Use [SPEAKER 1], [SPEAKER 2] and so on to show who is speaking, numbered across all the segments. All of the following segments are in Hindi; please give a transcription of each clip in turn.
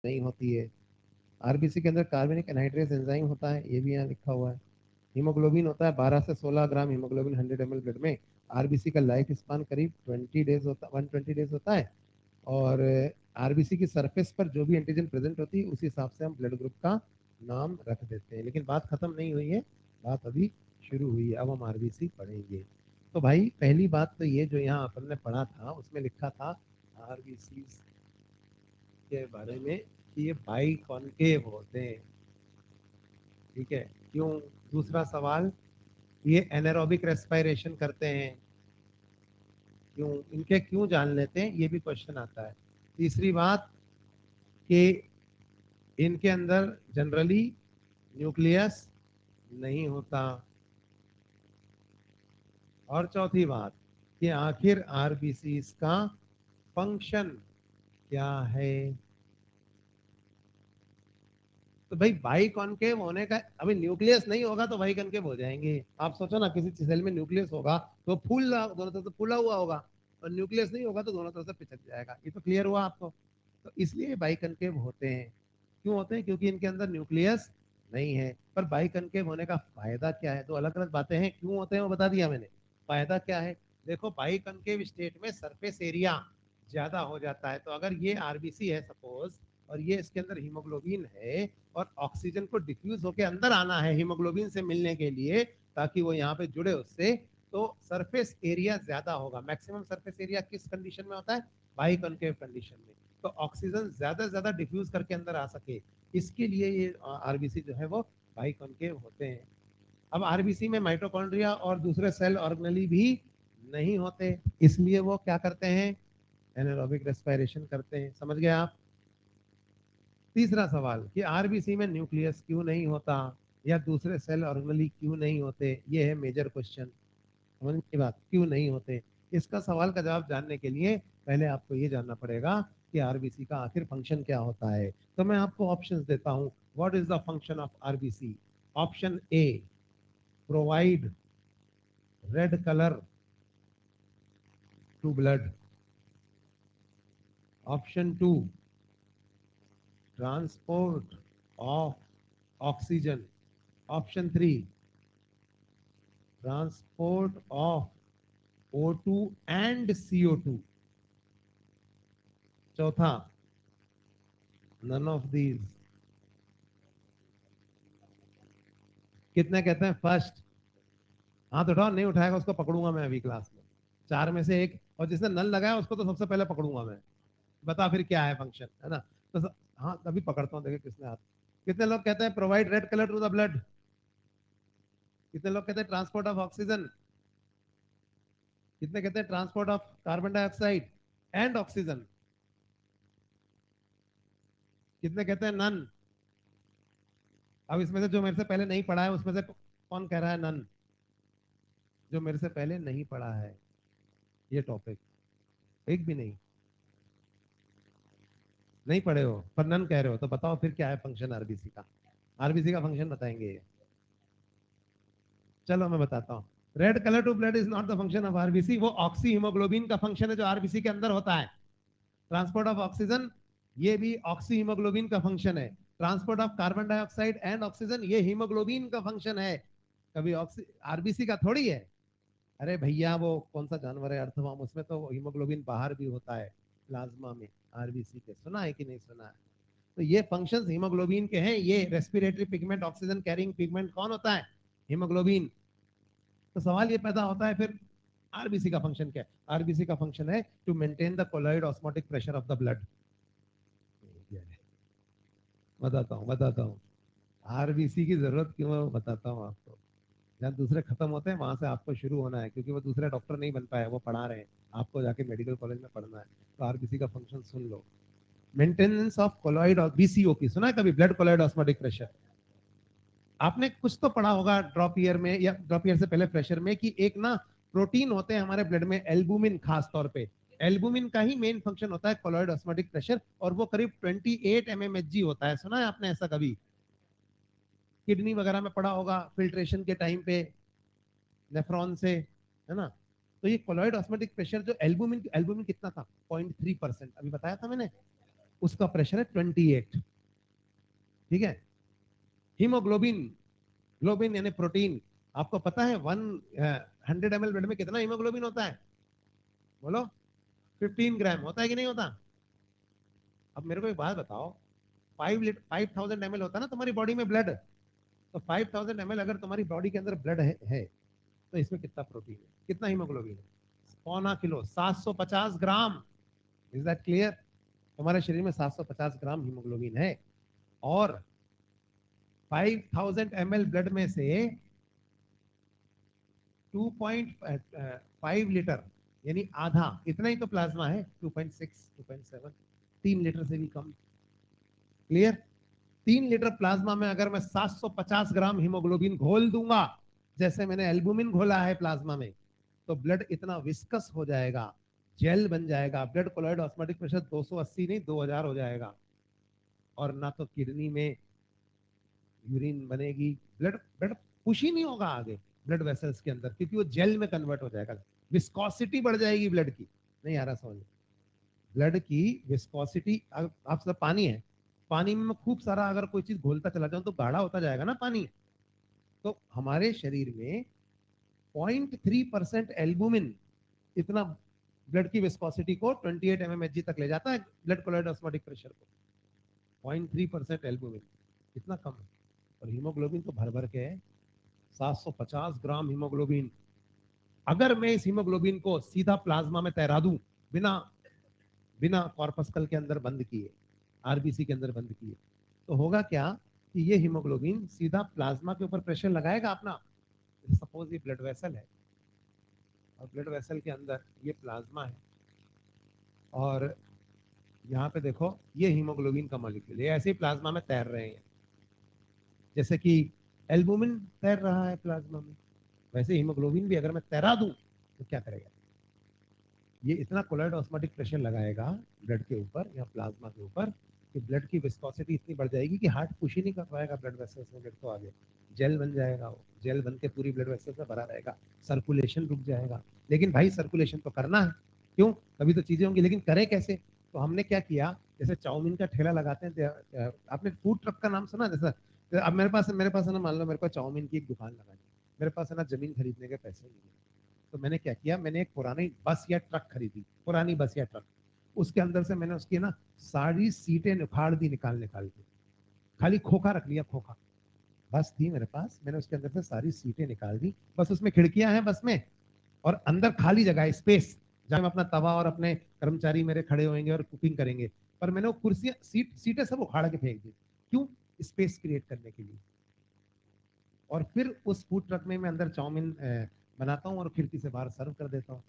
[SPEAKER 1] नहीं होती है। आरबीसी के अंदर कार्बनिक एनहाइड्रेस एंजाइम होता है, ये भी यहाँ लिखा हुआ है। हीमोग्लोबिन होता है 12 से 16 ग्राम हीमोग्लोबिन 100 ml ब्लड में। आरबीसी का लाइफ स्पान करीब 20 डेज होता 120 डेज होता है। और आरबीसी की सरफेस पर जो भी एंटीजन प्रेजेंट होती है उसी हिसाब से हम ब्लड ग्रुप का नाम रख देते हैं। लेकिन बात खत्म नहीं हुई है, बात अभी शुरू हुई है। अब हम आरबीसी पढ़ेंगे। तो भाई पहली बात तो ये जो यहाँ अपन ने पढ़ा था उसमें लिखा था आरबीसी के बारे में कि ये बाई कॉन्केव होते हैं। ठीक है, क्यों? दूसरा सवाल, ये एनारोबिक रेस्पिरेशन करते हैं, क्यों? इनके क्यों जान लेते हैं, ये भी क्वेश्चन आता है। तीसरी बात कि इनके अंदर जनरली न्यूक्लियस नहीं होता। और चौथी बात कि आखिर आरबीसी का फंक्शन क्या है। तो भाई बाई कॉन्केव होने का, अभी न्यूक्लियस नहीं होगा तो बाई कॉन्केव हो जाएंगे। आप सोचो ना, किसी सेल में न्यूक्लियस होगा तो फूल दोनों तरफ से फूला हुआ होगा, और न्यूक्लियस नहीं होगा तो दोनों तरफ से पिचक जाएगा। ये तो क्लियर हुआ आपको। तो इसलिए बाई कॉन्केव होते हैं। क्यों होते हैं? क्योंकि इनके अंदर न्यूक्लियस नहीं है। पर बाई कॉन्केव होने का फायदा क्या है? दो अलग अलग बातें हैं। क्यों होते हैं वो बता दिया मैंने, फायदा क्या है? देखो, बाई कॉन्केव स्टेट में सरफेस एरिया ज्यादा हो जाता है। तो अगर ये आरबीसी है सपोज, और ये इसके अंदर हीमोग्लोबिन है, और ऑक्सीजन को डिफ्यूज होकर अंदर आना है हीमोग्लोबिन से मिलने के लिए, ताकि वो यहाँ पे जुड़े उससे, तो सरफेस एरिया ज्यादा होगा। मैक्सिमम सरफेस एरिया किस कंडीशन में होता है? बाई कॉन्केव कंडीशन में। तो ऑक्सीजन ज्यादा से ज्यादा डिफ्यूज करके अंदर आ सके, इसके लिए ये आरबीसी जो है वो बाई कॉन्केव होते हैं। अब आरबीसी में माइटोकॉन्ड्रिया और दूसरे सेल ऑर्गेनेली भी नहीं होते, इसलिए वो क्या करते हैं? एनारोबिक रेस्पिरेशन करते हैं। समझ गए आप? तीसरा सवाल कि आरबीसी में न्यूक्लियस क्यों नहीं होता, या दूसरे सेल ऑर्गेनेली क्यों नहीं होते, ये है मेजर क्वेश्चन। समझ की बात, क्यों नहीं होते? इसका सवाल का जवाब जानने के लिए पहले आपको ये जानना पड़ेगा कि आरबीसी का आखिर फंक्शन क्या होता है। तो मैं आपको ऑप्शंस देता हूं। What is the function of RBC? Option A, provide red colour to blood. Option two, transport of oxygen. Option three, transport of O2 and CO2। चौथा, नन ऑफ दीज। कितने कहते हैं फर्स्ट? हाथ उठाओ, नहीं उठाएगा उसको पकड़ूंगा मैं अभी क्लास में। चार में से एक, और जिसने नल लगाया उसको तो सबसे पहले पकड़ूंगा मैं। बता फिर क्या है फंक्शन, है ना? तो हाँ, तभी पकड़ता हूँ, देखिए किसने हाथ। कितने लोग कहते हैं provide red colour to the blood? कितने लोग कहते हैं ट्रांसपोर्ट ऑफ ऑक्सीजन? कितने कहते हैं transport of carbon dioxide and oxygen? कितने कहते हैं नन? अब इसमें से जो मेरे से पहले नहीं पढ़ा है उसमें से कौन कह रहा है नन? जो मेरे से पहले नहीं पढ़ा है ये टॉपिक, एक भी नहीं, नहीं पढ़े हो पर नन कह रहे हो, तो बताओ फिर क्या है फंक्शन आरबीसी का? आरबीसी का फंक्शन बताएंगे ये। चलो मैं बताता हूँ। Red colour to blood is not the function of RBC, वो ऑक्सी हीमोग्लोबिन का फंक्शन है जो आरबीसी के अंदर होता है। ट्रांसपोर्ट ऑफ ऑक्सीजन, ये भी ऑक्सी हीमोग्लोबिन का फंक्शन है। Transport of carbon dioxide and oxygen, ये हीमोग्लोबिन का फंक्शन है। कभी ऑक्सी आरबीसी का थोड़ी है। अरे भैया, वो कौन सा जानवर है अर्थवर्म, उसमें तो हीमोग्लोबिन बाहर भी होता है प्लाज्मा में। आरबीसी के सुना है कि नहीं सुना है? तो ये फंक्शंस हीमोग्लोबिन के हैं। ये respiratory pigment, oxygen carrying pigment कौन होता है? हीमोग्लोबिन। तो सवाल ये पैदा होता है फिर, आरबीसी का फंक्शन क्या है? आरबीसी का फंक्शन है to maintain the colloid osmotic pressure of the blood. बताता हूँ आरबीसी की जरूरत क्यों है, वो बताता हूँ आपको। जहाँ दूसरे खत्म होते हैं वहां से आपको शुरू होना है, क्योंकि वो दूसरे डॉक्टर नहीं बन पाए, वो पढ़ा रहे हैं। आपको जाके मेडिकल कॉलेज में पढ़ना है। तो आरबीसी का function soon low. Maintenance of colloid और बीसीओ की सुना है कभी? Blood colloid osmotic pressure. आपने कुछ तो पढ़ा होगा ड्रॉप ईयर में, या ड्रॉप ईयर से पहले फ्रेशर में, कि एक ना प्रोटीन होते हैं हमारे ब्लड में, एल्बुमिन खास तौर पे। एल्बुमिन का ही मेन फंक्शन होता है कोलॉइड ऑस्मोटिक प्रेशर, और वो करीब 28 mmHg होता है। सुना है आपने ऐसा कभी? किडनी वगैरह में पढ़ा होगा फिल्ट्रेशन के टाइम पे, नेफ्रॉन से, है ना? तो ये कोलॉइड ऑस्मोटिक प्रेशर जो एल्बुमिन, एल्बुमिन कितना था? 0.3%, अभी बताया था मैंने। उसका प्रेशर है 28। ठीक है। हीमोग्लोबिन, ग्लोबिन यानी प्रोटीन, आपको पता है 100 ml ब्लड में कितना हीमोग्लोबिन होता है? बोलो। 15 ग्राम होता है कि नहीं होता? अब मेरे को एक बात बताओ, 5000 ml होता है ना तुम्हारी बॉडी में ब्लड, तो 5000 ml अगर तुम्हारी बॉडी के अंदर ब्लड है तो इसमें कितना प्रोटीन है, कितना हीमोग्लोबिन है? 0.25 kilo, 750 gram. Is that clear? तुम्हारे शरीर में 750 ग्राम हीमोग्लोबिन है, और 5000 ml ब्लड में से 2.5 लीटर यानी आधा, इतना ही तो प्लाज्मा है, 2.6 2.7, 3 लीटर से भी कम। क्लियर? 3 लीटर प्लाज्मा में अगर मैं 750 ग्राम हीमोग्लोबिन घोल दूंगा, जैसे मैंने एल्बुमिन घोला है प्लाज्मा में, तो ब्लड इतना विस्कस हो जाएगा, जेल बन जाएगा, ब्लड कोलॉइड ऑस्मोटिक प्रेशर 280 नहीं 2000 हो जाएगा, और ना तो किडनी में यूरिन बनेगी, ब्लड ब्लड पुश ही नहीं होगा आगे ब्लड वेसल्स के अंदर, क्योंकि वो जेल में कन्वर्ट हो जाएगा। विस्कोसिटी बढ़ जाएगी ब्लड की। नहीं आ रहा समझ? ब्लड की विस्कोसिटी, आप सब पानी है, पानी में मैं खूब सारा अगर कोई चीज घोलता चला जाऊं तो गाढ़ा होता जाएगा ना पानी। तो हमारे शरीर में 0.3% एल्बुमिन इतना ब्लड की विस्कोसिटी को 28 mmHg तक ले जाता है, ब्लड कोलॉइड ऑस्मोटिक प्रेशर को। 0.3% एल्बुमिन, इतना कम है। और हीमोग्लोबिन तो भर भर के है, 750 ग्राम हीमोग्लोबिन। अगर मैं इस हीमोग्लोबिन को सीधा प्लाज्मा में तैरा दूं, बिना बिना कॉर्पस्कल के अंदर बंद किए, आरबीसी के अंदर बंद किए, तो होगा क्या कि ये हीमोग्लोबिन सीधा प्लाज्मा के ऊपर प्रेशर लगाएगा अपना। सपोज ये ब्लड वेसल है, और ब्लड वेसल के अंदर ये प्लाज्मा है, और यहाँ पे देखो ये हीमोग्लोबिन का मॉलिक्यूल, ये ऐसे ही प्लाज्मा में तैर रहे हैं, जैसे कि एल्बुमिन तैर रहा है प्लाज्मा में, वैसे हीमोग्लोबिन भी अगर मैं तैरा दूं तो क्या करेगा, ये इतना कोलॉइड ऑस्मोटिक प्रेशर लगाएगा ब्लड के ऊपर या प्लाज्मा के ऊपर कि ब्लड की विस्कोसिटी इतनी बढ़ जाएगी कि हार्ट पुश ही नहीं कर पाएगा ब्लड वेसल्स में ब्लड को आगे, जेल बन जाएगा, वो जेल बन के पूरी ब्लड वेसल्स में भरा रहेगा, सर्कुलेशन रुक जाएगा। लेकिन भाई सर्कुलेशन तो करना है, क्यों, तभी तो चीजें होंगी, लेकिन करें कैसे? तो हमने क्या किया, जैसे चाउमीन का ठेला लगाते हैं, आपने फूड ट्रक का नाम सुना? जैसा अब मेरे पास है ना, मान लो मेरे को चाउमीन की एक दुकान लगानी, मेरे पास है ना जमीन खरीदने के पैसे नहीं है, तो मैंने क्या किया, मैंने एक पुरानी बस या ट्रक खरीदी, पुरानी बस या ट्रक, उसके अंदर से मैंने उसकी ना सारी सीटें उखाड़ दी, निकाल निकाल के, खाली खोखा रख लिया, खोखा। बस थी मेरे पास, मैंने उसके अंदर से सारी सीटें निकाल दी, बस उसमें खिड़कियां हैं बस में, और अंदर खाली जगह है, स्पेस, जहां मैं अपना तवा और अपने कर्मचारी मेरे खड़े होंगे और कुकिंग करेंगे। पर मैंने वो कुर्सियां सीटें सब उखाड़ के फेंक दी। क्यों? स्पेस क्रिएट करने के लिए। और फिर उस फूड ट्रक में मैं अंदर चाउमीन बनाता हूँ और खिड़की से बाहर सर्व कर देता हूँ।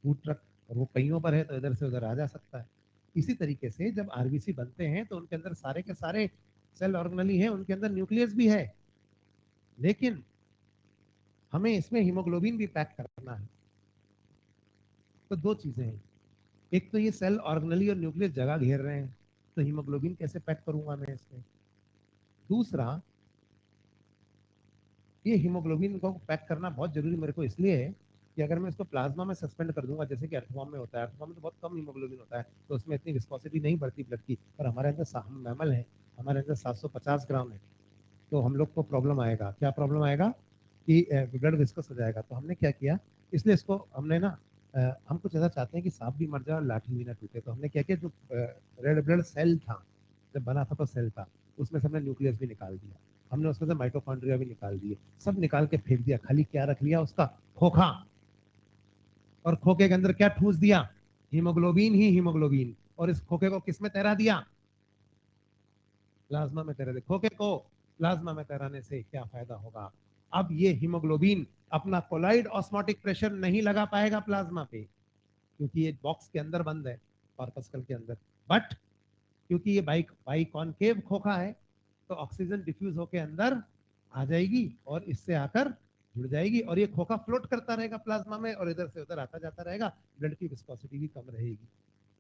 [SPEAKER 1] फूड ट्रक, और वो पहियों पर है तो इधर से उधर आ जा सकता है। इसी तरीके से जब आरबीसी बनते हैं तो उनके अंदर सारे के सारे सेल ऑर्गेनली है, उनके अंदर न्यूक्लियस भी है, लेकिन हमें इसमें हीमोग्लोबिन भी पैक करना है। तो दो चीजें हैं, एक तो ये सेल ऑर्गेनली और न्यूक्लियस जगह घेर रहे हैं, तो हीमोग्लोबिन कैसे पैक करूंगा मैं इसमें? दूसरा, ये हीमोग्लोबिन को पैक करना बहुत जरूरी मेरे को इसलिए है कि अगर मैं इसको प्लाज्मा में सस्पेंड कर दूंगा, जैसे कि अर्थफॉर्म में होता है, अर्थफॉर्म में तो बहुत कम हीमोग्लोबिन होता है, तो उसमें इतनी विस्कोसिटी नहीं बढ़ती ब्लड की, पर हमारे अंदर हम मैमल है, हमारे अंदर 750 ग्राम है, तो हम लोग को प्रॉब्लम आएगा। क्या प्रॉब्लम आएगा कि ब्लड विस्कस हो जाएगा। तो हमने क्या किया, इसलिए इसको हमने ना, हम कुछ ऐसा चाहते हैं कि सांप भी मर जाए और लाठी भी ना टूटे, तो हमने क्या किया, जो रेड ब्लड सेल था, जब बना था तो सेल था, उसमें से हमने न्यूक्लियस भी निकाल दिया, हमने उसमें से माइटोकॉन्ड्रिया भी निकाल दिए, सब निकाल के फेंक दिया, खाली क्या रख लिया, उसका खोखा। और खोखे के अंदर क्या ठूस दिया? हीमोग्लोबिन ही हीमोग्लोबिन। और इस खोखे को किस में तैरा दिया? प्लाज्मा में तैरा दिया। खोखे को प्लाज्मा में तैराने से क्या फायदा होगा? अब ये हीमोग्लोबिन अपना कोलाइड ऑस्मोटिक प्रेशर नहीं लगा पाएगा प्लाज्मा पे, क्योंकि ये बॉक्स के अंदर बंद है, कॉर्पस्कल के अंदर। बट क्योंकि ये बाई कॉनकेव खोखा है, तो ऑक्सीजन डिफ्यूज होकर अंदर आ जाएगी और इससे आकर जुड़ जाएगी, और ये खोखा फ्लोट करता रहेगा प्लाज्मा में, और इधर से उधर आता जाता रहेगा, ब्लड की विस्कोसिटी भी कम रहेगी।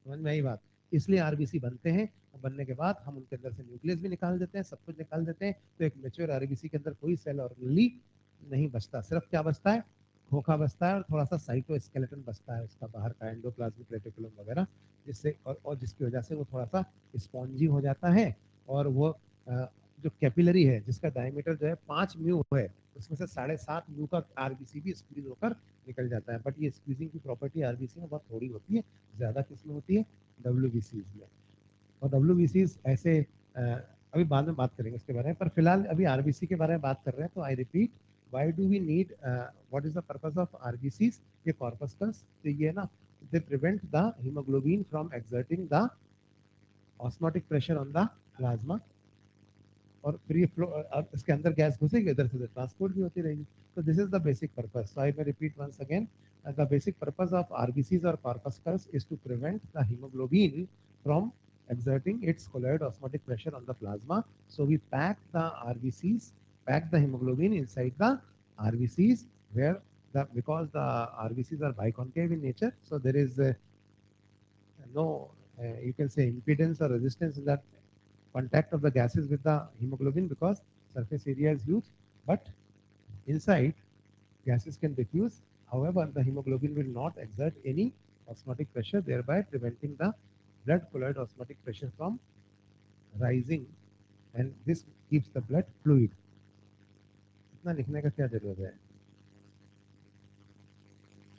[SPEAKER 1] समझ में आई बात? इसलिए आरबीसी बनते हैं, और बनने के बाद हम उनके अंदर से न्यूक्लियस भी निकाल देते हैं, सब कुछ निकाल देते हैं, तो एक मेच्योर आरबीसी के अंदर कोई सेल ऑर्गेनली नहीं बचता, सिर्फ क्या बचता है, खोखा बचता है और थोड़ा सा साइटोस्केलेटन बचता है उसका बाहर का, एंडोप्लाज्मिक रेटिकुलम वगैरह, जिससे और जिसकी वजह से वो थोड़ा सा स्पॉन्जी हो जाता है। और वो जो कैपिलरी है जिसका डायमीटर जो है 5 म्यू है, उसमें से 7.5 म्यू का आरबीसी भी स्क्वीज होकर निकल जाता है। बट ये स्क्वीजिंग की प्रॉपर्टी आरबीसी में बहुत थोड़ी होती है, ज़्यादा किस में होती है, डब्ल्यू में। और डब्ल्यू ऐसे अभी बाद में बात करेंगे इसके बारे में, पर फिलहाल अभी आरबीसी के बारे में बात कर रहे हैं। तो I repeat, why do we need, what is the purpose of RBC? ये कॉर्पस्कल्स, तो ये ना, they prevent the haemoglobin from exerting the osmotic pressure on the plasma, और फ्री फ्लो, अब इसके अंदर गैस घुसेगी, इधर से ट्रांसपोर्ट भी होती रहेगी। तो this is the basic purpose. So I may repeat once again, the basic purpose of RBCs और corpuscles is to prevent the hemoglobin from exerting its colloid osmotic pressure on the plasma. So we pack the RBCs, pack the hemoglobin inside the RBCs, where because the RBCs are biconcave in nature, so there is no, you can say, impedance or resistance in that contact of the gases with the hemoglobin, because surface area is huge, but inside gases can diffuse. However, the hemoglobin will not exert any osmotic pressure, thereby preventing the blood colloid osmotic pressure from rising, and this keeps the blood fluid. इतना लिखने का क्या जरूरत है?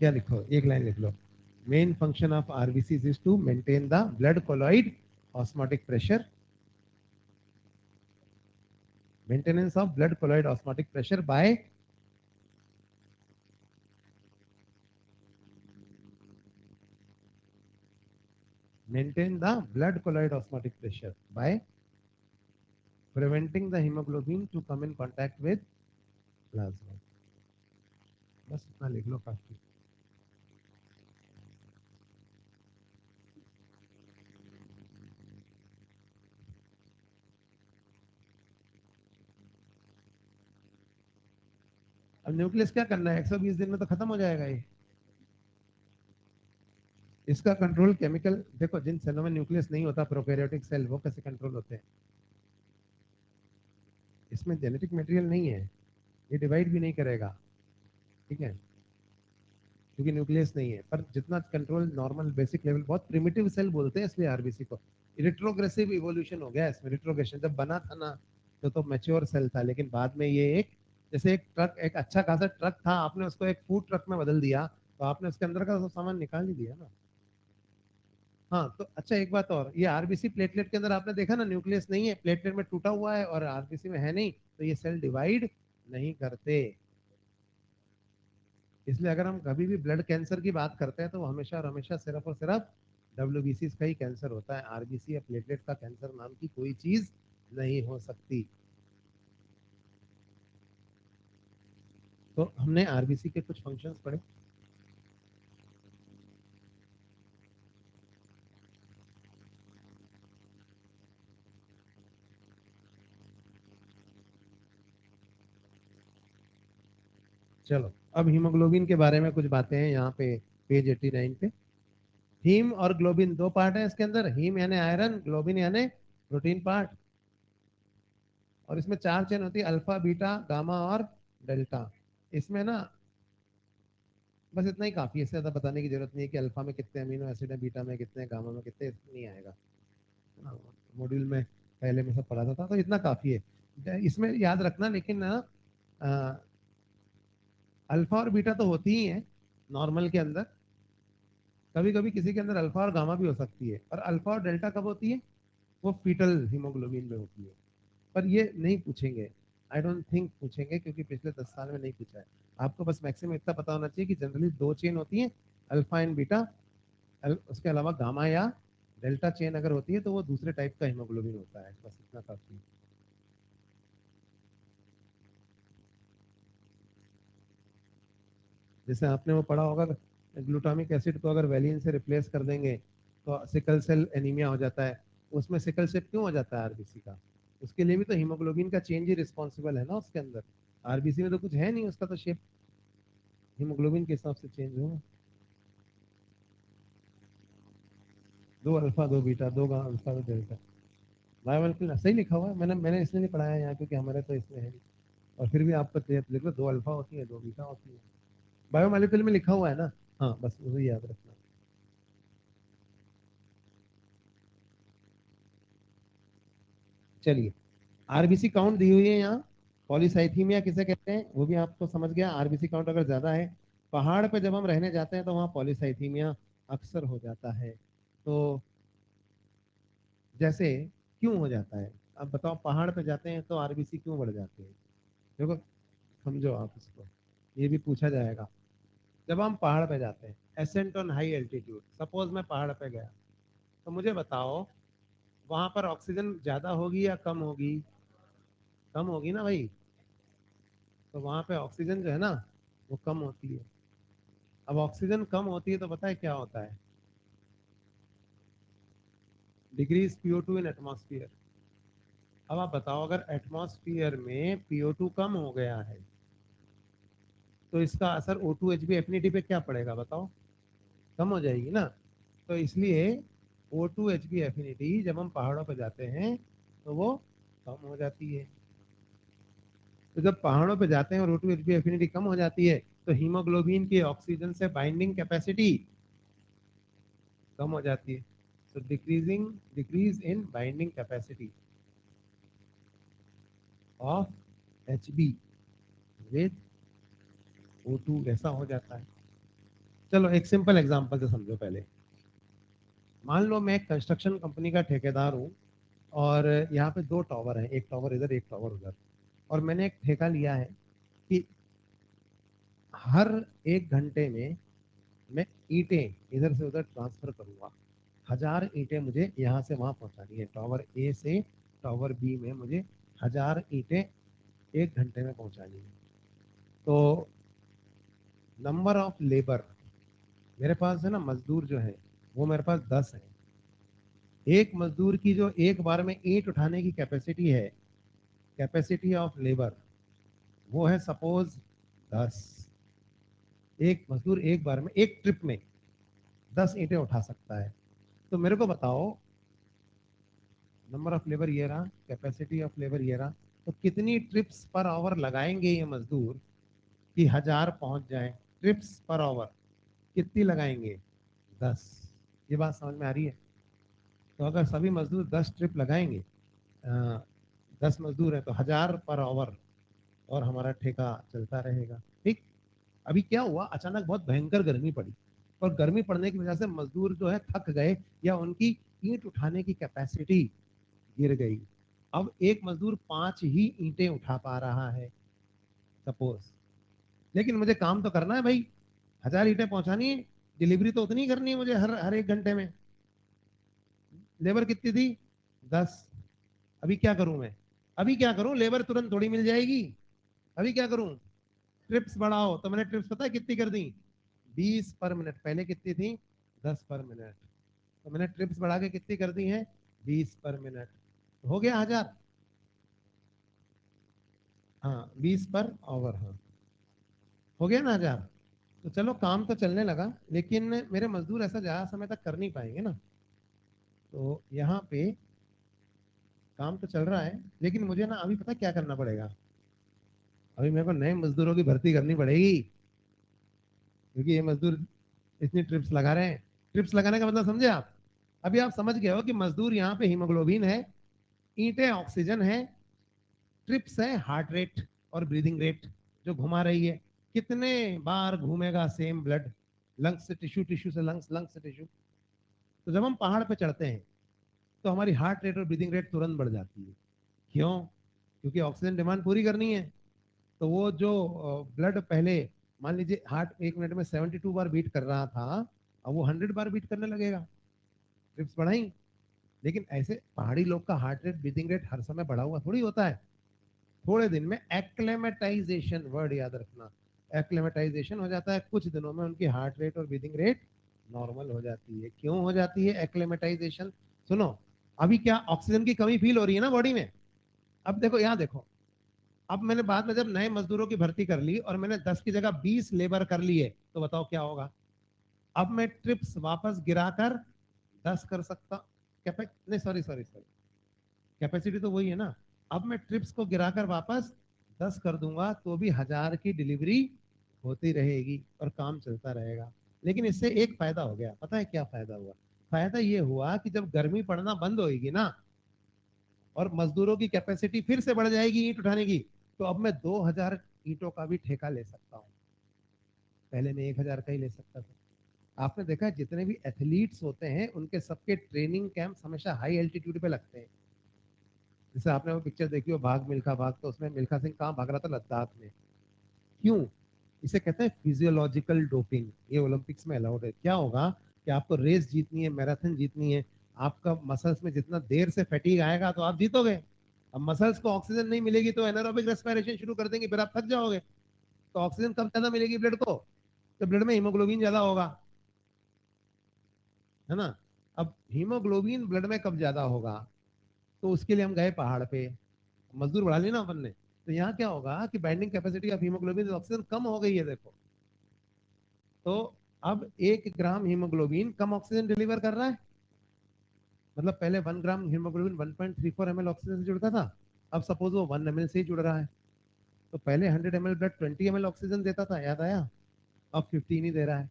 [SPEAKER 1] क्या लिखो, एक लाइन लिख लो। Main function of RBCs is to maintain the blood colloid osmotic pressure. Maintenance of blood colloid osmotic pressure by maintain the blood colloid osmotic pressure by preventing the hemoglobin to come in contact with plasma. बस इतना लिख लो, काफी। अब न्यूक्लियस क्या करना है, 120 दिन में तो खत्म हो जाएगा ये। इसका कंट्रोल केमिकल, देखो जिन सेलों में न्यूक्लियस नहीं होता, प्रोकैरियोटिक सेल, वो कैसे कंट्रोल होते हैं? इसमें जेनेटिक मटेरियल नहीं है, ये डिवाइड भी नहीं करेगा, ठीक है, क्योंकि न्यूक्लियस नहीं है। पर जितना कंट्रोल नॉर्मल बेसिक लेवल, बहुत प्रिमिटिव सेल बोलते हैं इसलिए आरबीसी को। रिट्रोग्रेसिव इवोल्यूशन हो गया इसमें। रिट्रोग्रेशन जब बना था ना, तो मैच्योर सेल था, लेकिन बाद में ये एक, जैसे एक ट्रक, एक अच्छा खासा ट्रक था, आपने उसको एक फूड ट्रक में बदल दिया, तो आपने उसके अंदर का सब सामान निकाल ही दिया ना। हाँ, तो अच्छा एक बात और, ये आरबीसी प्लेटलेट के अंदर आपने देखा ना, न्यूक्लियस नहीं है, प्लेटलेट में टूटा हुआ है और आरबीसी में है नहीं, तो ये सेल डिवाइड नहीं करते। इसलिए अगर हम कभी भी ब्लड कैंसर की बात करते हैं, तो वो हमेशा और हमेशा सिर्फ और सिर्फ डब्ल्यूबीसी का ही कैंसर होता है। आरबीसी या प्लेटलेट का कैंसर नाम की कोई चीज नहीं हो सकती। तो हमने आरबीसी के कुछ फंक्शंस पढ़े। चलो, अब हीमोग्लोबिन के बारे में कुछ बातें हैं यहाँ पे, पेज 89 पे। हीम और ग्लोबिन दो पार्ट है इसके अंदर, हीम यानी आयरन, ग्लोबिन यानी प्रोटीन पार्ट। और इसमें 4 चेन होती है, अल्फा, बीटा, गामा और डेल्टा। इसमें ना बस इतना ही काफी है, इससे ज्यादा बताने की जरूरत नहीं है कि अल्फा में कितने अमीनो एसिड है, बीटा में कितने, गामा में कितने, नहीं आएगा। मॉड्यूल में पहले में सब पढ़ाता था, तो इतना काफी है। इसमें याद रखना लेकिन ना, अल्फा और बीटा तो होती ही है नॉर्मल के अंदर, कभी कभी किसी के अंदर अल्फा और गामा भी हो सकती है। और अल्फा और डेल्टा कब होती है? वो फीटल हीमोग्लोबिन में होती है। पर ये नहीं पूछेंगे, आई डोंट थिंक पूछेंगे, क्योंकि पिछले 10 साल में नहीं पूछा है। आपको बस मैक्सिमम इतना पता होना चाहिए कि जनरली 2 चेन होती है, अल्फा एंड बीटा। उसके अलावा गामा या डेल्टा चेन अगर होती है, तो वो दूसरे टाइप का हीमोग्लोबिन होता है। बस इतना काफी है। जैसे आपने वो पढ़ा होगा, ग्लूटामिक एसिड को अगर वैलिन से रिप्लेस कर देंगे, तो सिकल सेल एनीमिया हो जाता है। उसमें सिकल सेल क्यों हो जाता है आरबीसी का? उसके लिए भी तो हीमोग्लोबिन का चेंज ही रिस्पॉन्सिबल है ना उसके अंदर। आरबीसी में तो कुछ है नहीं, उसका तो शेप हीमोग्लोबिन के हिसाब से चेंज होगा। 2 alpha 2 beta, alpha 2 delta, biomolecular सही लिखा हुआ है। मैंने इसलिए नहीं पढ़ाया यहाँ, क्योंकि हमारे तो इसमें है नहीं। और फिर भी आपको देख लो, 2 अल्फा होती है, 2 बीटा होती है। बायोमोलिक्यूल में लिखा हुआ है ना, हाँ बस वही याद रखना। चलिए, आरबीसी काउंट दी हुई है यहाँ, पॉलीसाइथीमिया किसे कहते हैं वो भी आपको समझ गया। आरबीसी काउंट अगर ज्यादा है, पहाड़ पे जब हम रहने जाते हैं तो वहाँ पॉलीसाइथीमिया अक्सर हो जाता है। तो जैसे क्यों हो जाता है, अब बताओ, पहाड़ पे जाते हैं तो आरबीसी क्यों बढ़ जाते हैं? देखो, समझो आप इसको, ये भी पूछा जाएगा। जब हम पहाड़ पे जाते हैं, ascent on high altitude, suppose मैं पहाड़ पे गया, तो मुझे बताओ वहां पर ऑक्सीजन ज्यादा होगी या कम होगी? कम होगी ना भाई। तो वहां पे ऑक्सीजन जो है ना, वो कम होती है। अब ऑक्सीजन कम होती है तो पता है क्या होता है? Degrees P O two in atmosphere. अब आप बताओ, अगर एटमॉस्फेयर में पीओ2 कम हो गया है, तो इसका असर O2 Hb एफिनिटी पे क्या पड़ेगा बताओ? कम हो जाएगी ना। तो इसलिए O2 Hb एफिनिटी जब हम पहाड़ों पर जाते हैं तो वो कम हो जाती है। तो जब पहाड़ों पर जाते हैं और O2 Hb एफिनिटी कम हो जाती है, तो हीमोग्लोबिन की ऑक्सीजन से बाइंडिंग कैपेसिटी कम हो जाती है। तो decrease in binding capacity of Hb with O2 ऐसा हो जाता है। चलो एक सिंपल एग्जांपल से समझो पहले। मान लो मैं एक कंस्ट्रक्शन कंपनी का ठेकेदार हूँ, और यहाँ पे दो टावर हैं, एक टावर इधर एक टावर उधर, और मैंने एक ठेका लिया है कि हर 1 घंटे में मैं ईंटें इधर से उधर ट्रांसफर करूंगा। 1000 ईंटें मुझे यहाँ से वहाँ पहुँचानी है, टावर ए से टावर बी में मुझे 1000 ईंटें 1 घंटे में पहुँचानी है। तो नंबर ऑफ लेबर, मेरे पास है ना मजदूर जो है, वो मेरे पास 10 है। एक मजदूर की जो एक बार में ईंट उठाने की कैपेसिटी है, कैपेसिटी ऑफ लेबर, वो है सपोज 10। एक मजदूर एक बार में एक ट्रिप में 10 ईंटें उठा सकता है। तो मेरे को बताओ, नंबर ऑफ लेबर ये रहा, कैपेसिटी ऑफ लेबर ये रहा, तो कितनी ट्रिप्स पर आवर लगाएंगे ये मजदूर कि 1000 पहुंच जाए? ट्रिप्स पर आवर कितनी लगाएंगे? 10। ये बात समझ में आ रही है? तो अगर सभी मजदूर 10 ट्रिप लगाएंगे, 10 मजदूर है तो 1000 पर आवर, और हमारा ठेका चलता रहेगा। ठीक। अभी क्या हुआ, अचानक बहुत भयंकर गर्मी पड़ी, और गर्मी पड़ने की वजह से मजदूर जो है थक गए, या उनकी ईंट उठाने की कैपेसिटी गिर गई। अब एक मजदूर 5 ही ईंटें उठा पा रहा है सपोज, लेकिन मुझे काम तो करना है भाई, 1000 ईंटें पहुंचानी है, डिलीवरी तो उतनी ही करनी है मुझे हर हर 1 घंटे में। लेबर कितनी थी? 10। अभी क्या करूं मैं? अभी क्या करूं, लेबर तुरंत थोड़ी मिल जाएगी। अभी क्या करूं? ट्रिप्स बढ़ाओ। तो मैंने ट्रिप्स पता है कितनी कर दी? 20 पर मिनट। पहले कितनी थी? 10 पर मिनट। तो मैंने ट्रिप्स बढ़ा के कितनी कर दी है? 20 पर मिनट। हो गया 1000। हाँ, 20 पर आवर, हाँ, हो गया ना 1000। तो चलो काम तो चलने लगा, लेकिन मेरे मजदूर ऐसा ज्यादा समय तक कर नहीं पाएंगे ना। तो यहाँ पे काम तो चल रहा है, लेकिन मुझे ना अभी पता क्या करना पड़ेगा? अभी मेरे को नए मजदूरों की भर्ती करनी पड़ेगी, क्योंकि ये मजदूर इतनी ट्रिप्स लगा रहे हैं। ट्रिप्स लगाने का मतलब समझे आप? अभी आप समझ गए हो कि मजदूर यहाँ पे हीमोग्लोबिन है, ईंटें ऑक्सीजन है, ट्रिप्स है हार्ट रेट और ब्रीदिंग रेट जो घुमा रही है। कितने बार घूमेगा सेम ब्लड, लंग्स से टिश्यू, टिश्यू से लंग्स, लंग्स से टिश्यू। तो जब हम पहाड़ पे चढ़ते हैं तो हमारी हार्ट रेट और ब्रीदिंग रेट तुरंत बढ़ जाती है। क्यों? क्योंकि ऑक्सीजन डिमांड पूरी करनी है। तो वो जो ब्लड पहले, मान लीजिए हार्ट 1 मिनट में 72 बार बीट कर रहा था, अब वो 100 बार बीट करने लगेगा। ट्रिप्स बढ़ाई। लेकिन ऐसे पहाड़ी लोग का हार्ट रेट, ब्रीदिंग रेट हर समय बढ़ा हुआ थोड़ी होता है। थोड़े दिन में एक्लेमेटाइजेशन, वर्ड याद रखना, एक्लेमेटाइजेशन हो जाता है। कुछ दिनों में उनकी हार्ट रेट और ब्रीदिंग रेट नॉर्मल हो जाती है। क्यों हो जाती है एक्लेमेटाइजेशन? सुनो, अभी क्या ऑक्सीजन की कमी फील हो रही है ना बॉडी में? अब देखो, यहाँ देखो, अब मैंने बाद में जब नए मजदूरों की भर्ती कर ली और मैंने 10 की जगह 20 लेबर कर लिए, तो बताओ क्या होगा? अब मैं ट्रिप्स वापस गिराकर 10 कर सकता। नहीं, सॉरी सॉरी सॉरी, कैपेसिटी तो वही है ना। अब मैं ट्रिप्स को गिराकर वापस 10 कर दूंगा तो भी 1000 की डिलीवरी होती रहेगी और काम चलता रहेगा। लेकिन इससे एक फायदा हो गया, पता है क्या फायदा हुआ? फायदा ये हुआ कि जब गर्मी पड़ना बंद होगी ना और मजदूरों की कैपेसिटी फिर से बढ़ जाएगी ईंट उठाने की, तो अब मैं 2000 ईंटों का भी ठेका ले सकता हूँ। पहले मैं 1000 का ही ले सकता था। आपने देखा है जितने भी एथलीट्स होते हैं उनके सबके ट्रेनिंग कैंप हमेशा हाई एल्टीट्यूड पे लगते हैं। जैसे आपने वो पिक्चर देखी हो भाग मिल्खा भाग, तो उसमें मिल्खा सिंह कहाँ भाग रहा था? लद्दाख में। क्यों? इसे कहते हैं फिजियोलॉजिकल डोपिंग। ये ओलंपिक्स में अलाउड है। क्या होगा कि आपको रेस जीतनी है, मैराथन जीतनी है, आपका मसल्स में जितना देर से फैटीग आएगा तो आप जीतोगे। अब मसल्स को ऑक्सीजन नहीं मिलेगी तो एनारोबिक रेस्पिरेशन शुरू कर देंगे, फिर आप थक जाओगे। तो ऑक्सीजन कब ज्यादा मिलेगी ब्लड को? तो ब्लड में हीमोग्लोबिन ज्यादा होगा, है ना? अब हीमोग्लोबिन ब्लड में कब ज्यादा होगा? तो उसके लिए हम गए पहाड़ पे, मजदूर बढ़ा ली ना अपन ने। तो यहाँ क्या होगा कि binding capacity of haemoglobin oxygen कम हो गई है, देखो। तो अब 1 ग्राम हीमोग्लोबिन कम ऑक्सीजन डिलीवर कर रहा है। मतलब पहले 1 ग्राम हीमोग्लोबिन 1.34 ml ऑक्सीजन से जुड़ता था, अब सपोज वो 1 ml से ही जुड़ रहा है। तो पहले 100 ml ब्लड 20 ml ऑक्सीजन देता था, याद आया? अब 15 ही दे रहा है।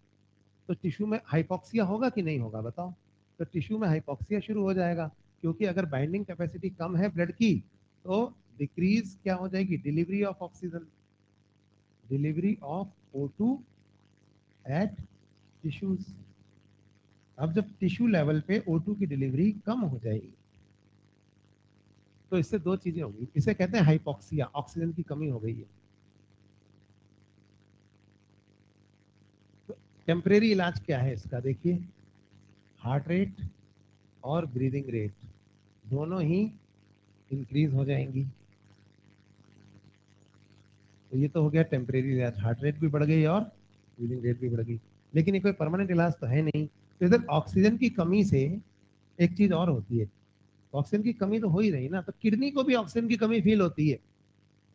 [SPEAKER 1] तो टिश्यू में हाइपोक्सिया होगा कि नहीं होगा, बताओ? तो टिश्यू में हाइपोक्सिया शुरू हो जाएगा, क्योंकि अगर बाइंडिंग कैपेसिटी कम है ब्लड की तो डिक्रीज क्या हो जाएगी? Delivery of oxygen, delivery of O2 at tissues. अब जब टिश्यू लेवल पे O2 की डिलीवरी कम हो जाएगी तो इससे दो चीजें होंगी, इसे कहते हैं हाइपोक्सिया, ऑक्सीजन की कमी हो गई है। तो टेम्परेरी इलाज क्या है इसका? देखिए, हार्ट रेट और ब्रीदिंग रेट दोनों ही इंक्रीज हो जाएंगी। तो ये तो हो गया टेम्परेरी इलाज, हार्ट रेट भी बढ़ गई और ब्रीदिंग रेट भी बढ़ गई। लेकिन ये कोई परमानेंट इलाज तो है नहीं। तो इधर ऑक्सीजन की कमी से एक चीज और होती है, ऑक्सीजन की कमी तो हो ही रही ना, तो किडनी को भी ऑक्सीजन की कमी फील होती है।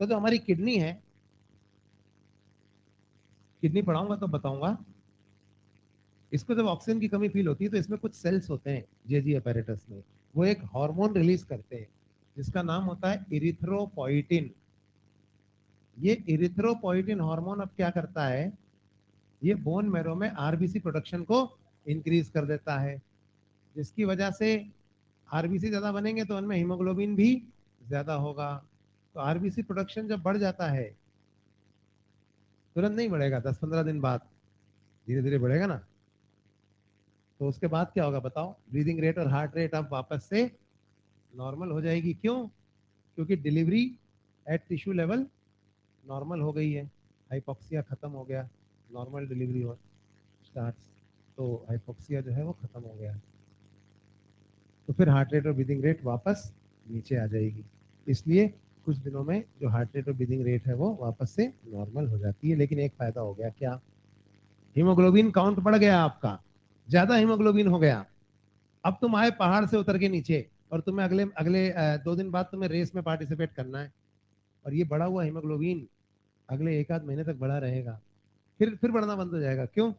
[SPEAKER 1] तो जो हमारी किडनी है, किडनी पढ़ाऊंगा तो बताऊंगा, इसको जब ऑक्सीजन की कमी फील होती है तो इसमें कुछ सेल्स होते हैं जेजी अपैरेटस में, वो एक हार्मोन रिलीज करते हैं जिसका नाम होता है इरिथ्रोपोइटिन। ये इरिथ्रोपोइटिन हार्मोन अब क्या करता है? ये बोन मैरो में आरबीसी प्रोडक्शन को इंक्रीज कर देता है, जिसकी वजह से आरबीसी ज्यादा बनेंगे तो उनमें हीमोग्लोबिन भी ज्यादा होगा। तो आरबीसी प्रोडक्शन जब बढ़ जाता है, तुरंत नहीं बढ़ेगा, 10-15 दिन बाद धीरे धीरे बढ़ेगा ना। तो उसके बाद क्या होगा बताओ? ब्रीदिंग रेट और हार्ट रेट अब वापस से नॉर्मल हो जाएगी। क्यों? क्योंकि delivery at tissue level normal हो गई है, हाइपोक्सिया खत्म हो गया, नॉर्मल डिलीवरी हो स्टार्ट। तो हाइपोक्सिया जो है वो खत्म हो गया, तो फिर हार्ट रेट और ब्रीदिंग रेट वापस नीचे आ जाएगी। इसलिए कुछ दिनों में जो हार्ट रेट और ब्रीदिंग रेट है वो वापस से नॉर्मल हो जाती है। लेकिन एक फायदा हो गया, क्या? हीमोग्लोबिन काउंट बढ़ गया आपका, ज्यादा हीमोग्लोबिन हो गया। अब तुम आए पहाड़ से उतर के नीचे और तुम्हें अगले अगले 2 दिन बाद तुम्हें रेस में पार्टिसिपेट करना है, और ये बढ़ा हुआ हीमोग्लोबिन अगले 1 आध महीने तक बढ़ा रहेगा, फिर बढ़ना बंद हो जाएगा। क्यों?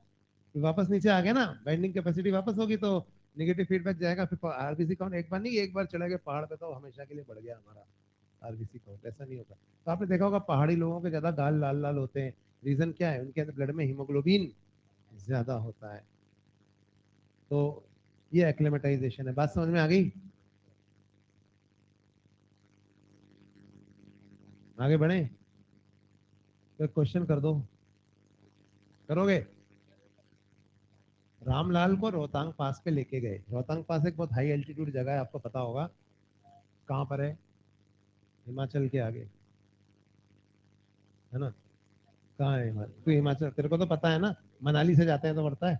[SPEAKER 1] वापस नीचे आ गया ना, बाइंडिंग कैपेसिटी वापस होगी तो नेगेटिव फीडबैक जाएगा। फिर आरबीसी काउंट एक बार नहीं, एक बार चला गया पहाड़ पे तो हमेशा के लिए बढ़ गया हमारा आरबीसी काउंट। ऐसा नहीं होता। तो आपने देखा होगा पहाड़ी लोगों के ज्यादा गाल लाल लाल होते हैं, रीजन क्या है? उनके अंदर ब्लड में हीमोग्लोबिन ज्यादा होता है। तो ये एक्लेमेटाइजेशन है। बात समझ में आ गई? आगे बढ़े? तो क्वेश्चन कर दो, करोगे? रामलाल को रोहतांग पास पे लेके गए। रोहतांग पास एक बहुत हाई एल्टीट्यूड जगह है, आपको पता होगा कहाँ पर है? हिमाचल के आगे, है ना? कहाँ है हिमाचल? तू हिमाचल, तेरे को तो पता है ना, मनाली से जाते हैं तो पड़ता है।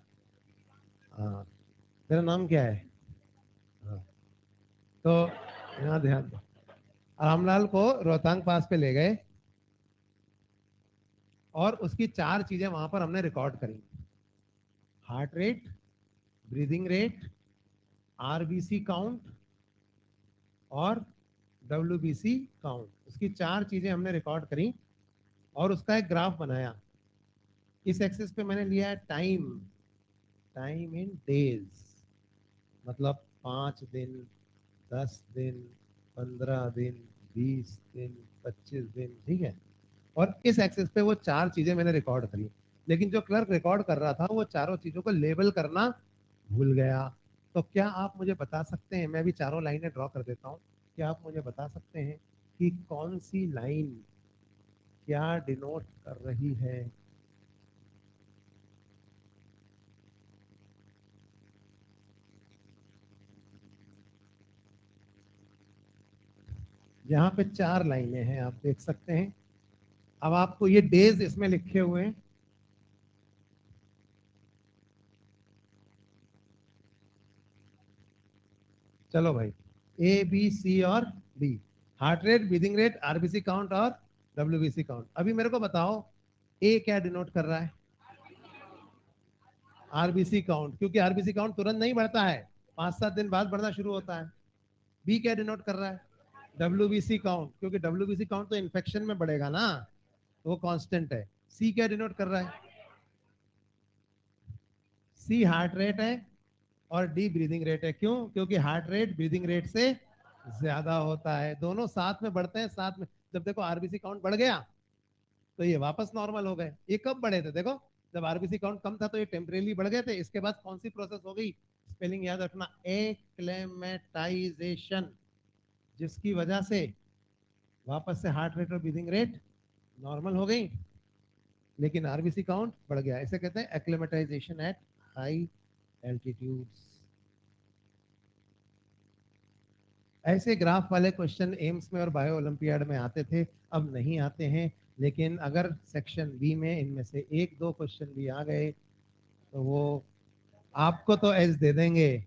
[SPEAKER 1] हाँ। तेरा नाम क्या है? हाँ। तो यहाँ ध्यान दो, रामलाल को रोहतांग पास पे ले गए और उसकी 4 चीजें वहां पर हमने रिकॉर्ड करी: heart rate, breathing rate, RBC count और डब्ल्यूबीसी काउंट। उसकी 4 चीजें हमने रिकॉर्ड करी और उसका एक ग्राफ बनाया। इस एक्सिस पे मैंने लिया है टाइम, टाइम इन डेज, मतलब 5 दिन, 10 दिन, 15 दिन, 20 दिन, 25 दिन, ठीक है? और इस एक्सेस पे वो 4 चीजें मैंने रिकॉर्ड करी, लेकिन जो क्लर्क रिकॉर्ड कर रहा था वो चारों चीजों को लेबल करना भूल गया। तो क्या आप मुझे बता सकते हैं, मैं अभी चारों लाइनें ड्रॉ कर देता हूँ, क्या आप मुझे बता सकते हैं कि कौन सी लाइन क्या डिनोट कर रही है? यहाँ पे 4 लाइनें हैं, आप देख सकते हैं। अब आपको ये डेज इसमें लिखे हुए हैं। चलो भाई, ए बी सी और D, heart rate, breathing rate, RBC count और डब्ल्यूबीसी काउंट। अभी मेरे को बताओ, ए क्या डिनोट कर रहा है? आरबीसी काउंट, क्योंकि आरबीसी काउंट तुरंत नहीं बढ़ता है, 5-7 दिन बाद बढ़ना शुरू होता है। बी क्या डिनोट कर रहा है? डब्ल्यूबीसी काउंट, क्योंकि डब्ल्यूबीसी काउंट तो इन्फेक्शन में बढ़ेगा ना, तो वो कांस्टेंट है। सी क्या डिनोट कर रहा है? सी हार्ट रेट है और डी ब्रीदिंग रेट है। क्यों? क्योंकि हार्ट रेट ब्रीदिंग रेट से ज्यादा होता है, दोनों साथ में बढ़ते हैं साथ में। जब देखो आरबीसी काउंट बढ़ गया तो ये वापस नॉर्मल हो गए। ये कब बढ़े थे? देखो, जब आरबीसी काउंट कम था तो ये टेम्परेली बढ़ गए थे। इसके बाद कौन सी प्रोसेस हो गई? स्पेलिंग याद रखना, एक्लेमेटाइजेशन, जिसकी वजह से वापस से हार्ट रेट और ब्रीदिंग रेट नॉर्मल हो गई, लेकिन आरबीसी काउंट बढ़ गया। इसे कहते हैं एक्लेमेटाइजेशन एट हाई एल्टीट्यूड्स। ऐसे ग्राफ वाले क्वेश्चन एम्स में और बायो ओलंपियाड में आते थे, अब नहीं आते हैं। लेकिन अगर सेक्शन बी में इनमें से एक दो क्वेश्चन भी आ गए तो वो आपको तो एज दे देंगे,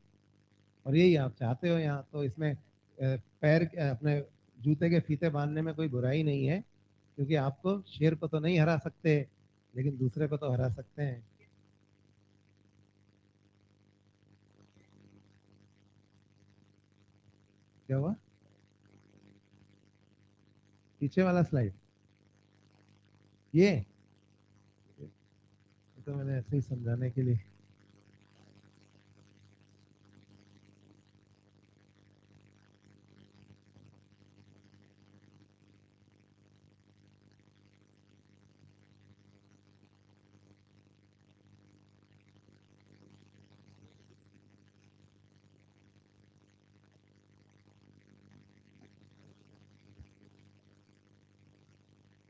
[SPEAKER 1] और यही आप चाहते हो यहाँ। तो इसमें पैर अपने जूते के फीते बांधने में कोई बुराई नहीं है, क्योंकि आपको शेर को तो नहीं हरा सकते, लेकिन दूसरे को तो हरा सकते हैं। क्या हुआ? पीछे वाला स्लाइड, ये तो मैंने ऐसे ही समझाने के लिए।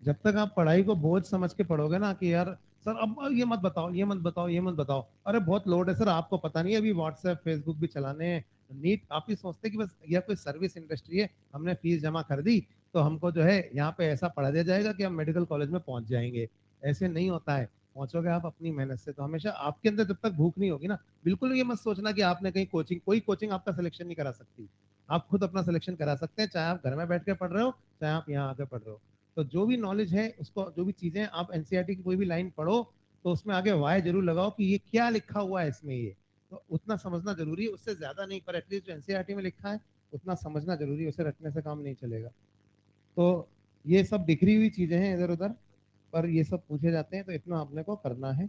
[SPEAKER 1] जब तक आप पढ़ाई को बोझ समझ के पढ़ोगे ना कि यार सर अब ये मत बताओ, ये मत बताओ, ये मत बताओ, अरे बहुत लोड है सर, आपको पता नहीं है अभी व्हाट्सएप फेसबुक भी चलाने हैं। नीट आप ही सोचते कि बस यह कोई सर्विस इंडस्ट्री है, हमने फीस जमा कर दी तो हमको जो है यहाँ पे ऐसा पढ़ा दिया जाएगा कि हम मेडिकल कॉलेज में पहुंच जाएंगे। ऐसे नहीं होता है, पहुंचोगे आप अपनी मेहनत से। तो हमेशा आपके अंदर जब तक भूख नहीं होगी ना, बिल्कुल ये मत सोचना कि आपने कहीं कोचिंग, कोई कोचिंग आपका सिलेक्शन नहीं करा सकती। आप खुद अपना सिलेक्शन करा सकते हैं, चाहे आप घर में बैठ के पढ़ रहे हो, चाहे आप यहाँ आके पढ़ रहे हो। तो जो भी नॉलेज है उसको, जो भी चीजें आप एनसीईआरटी की कोई भी लाइन पढ़ो, तो उसमें आगे वाई जरूर लगाओ कि ये क्या लिखा हुआ है इसमें, ये तो उतना समझना जरूरी है, उससे ज्यादा नहीं, पर एटलीस्ट जो एनसीईआरटी में लिखा है उतना समझना जरूरी है, उसे रटने से काम नहीं चलेगा। तो ये सब बिखरी हुई चीजें हैं इधर उधर, पर ये सब पूछे जाते हैं तो इतना आपने को करना है।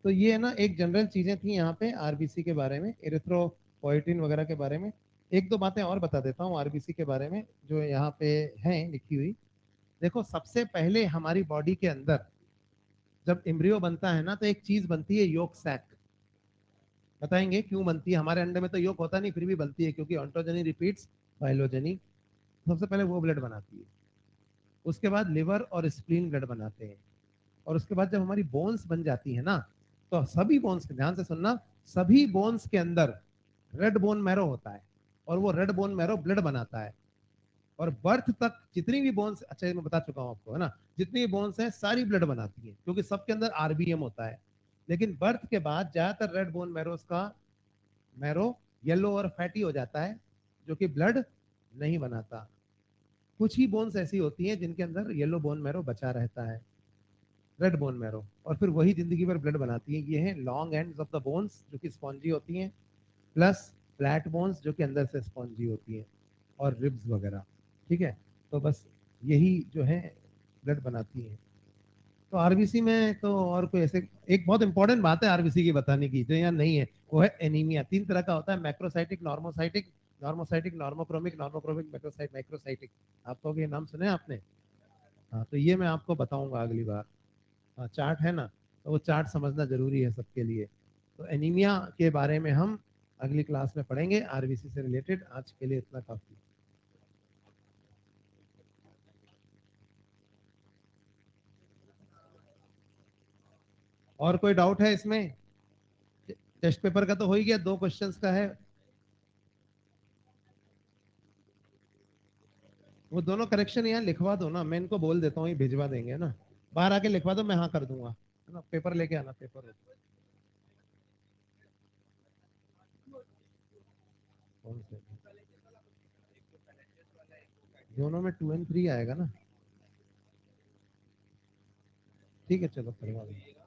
[SPEAKER 1] तो ये है ना, एक जनरल चीजें थी यहाँ पे आरबीसी के बारे में, एरिथ्रोपोइटिन वगैरह के बारे में। एक दो बातें और बता देता हूँ आरबीसी के बारे में जो यहाँ पे हैं लिखी हुई। देखो, सबसे पहले हमारी बॉडी के अंदर जब एम्ब्रियो बनता है ना, तो एक चीज बनती है योक सैक। बताएंगे क्यों बनती है? हमारे अंडे में तो योक होता नहीं, फिर भी बनती है, क्योंकि ऑन्टोजेनी रिपीट्स फाइलोजेनी। सबसे पहले वो ब्लड बनाती है, उसके बाद लिवर और स्प्लीन ब्लड बनाते हैं, और उसके बाद जब हमारी बोन्स बन जाती है ना, तो सभी बोन्स, ध्यान से सुनना, सभी बोन्स के अंदर रेड बोन मैरो होता है, और वो रेड बोन मैरो ब्लड बनाता है। और बर्थ तक जितनी भी बोन्स, अच्छा ये मैं बता चुका हूँ आपको, है ना, जितनी भी बोन्स हैं सारी ब्लड बनाती है, क्योंकि सबके अंदर आरबीएम होता है। लेकिन बर्थ के बाद ज्यादातर रेड बोन मैरोस का मैरो येलो और फैटी हो जाता है, जो कि ब्लड नहीं बनाता। कुछ ही बोन्स ऐसी होती हैं जिनके अंदर येलो बोन मैरो बचा रहता है, रेड बोन मैरो, और फिर वही जिंदगी भर ब्लड बनाती है। ये हैं long ends of the bones जो कि स्पॉन्जी होती हैं, प्लस फ्लैट बोन्स जो कि अंदर से स्पॉन्जी होती हैं, और रिब्स वगैरह। ठीक है, तो बस यही जो है ब्लड बनाती है। तो आरबीसी में तो और कोई ऐसे, एक बहुत इंपॉर्टेंट बात है आरबीसी की बताने की जो यहाँ नहीं है, वो है एनीमिया। 3 तरह का होता है, macrocytic, normocytic, normochromic, macrocyte, microcytic. आप कहोगे ये नाम सुने आपने? हाँ, तो ये मैं आपको बताऊंगा अगली बार। हाँ, चार्ट है ना, तो वो चार्ट समझना जरूरी है सबके लिए। तो एनीमिया के बारे में हम अगली क्लास में पढ़ेंगे, आरबीसी से रिलेटेड। आज के लिए इतना काफी। और कोई डाउट है इसमें? टेस्ट पेपर का तो हो ही गया, 2 क्वेश्चंस का है। वो दोनों करेक्शन यहाँ लिखवा दो ना, मैं इनको बोल देता हूँ, ये भिजवा देंगे ना। बाहर आके लिखवा दो, मैं हाँ कर दूंगा, है ना। पेपर लेके आना, पेपर। कौन से? दोनों में 2 और 3 आएगा ना। ठीक है, चलो करवा दो।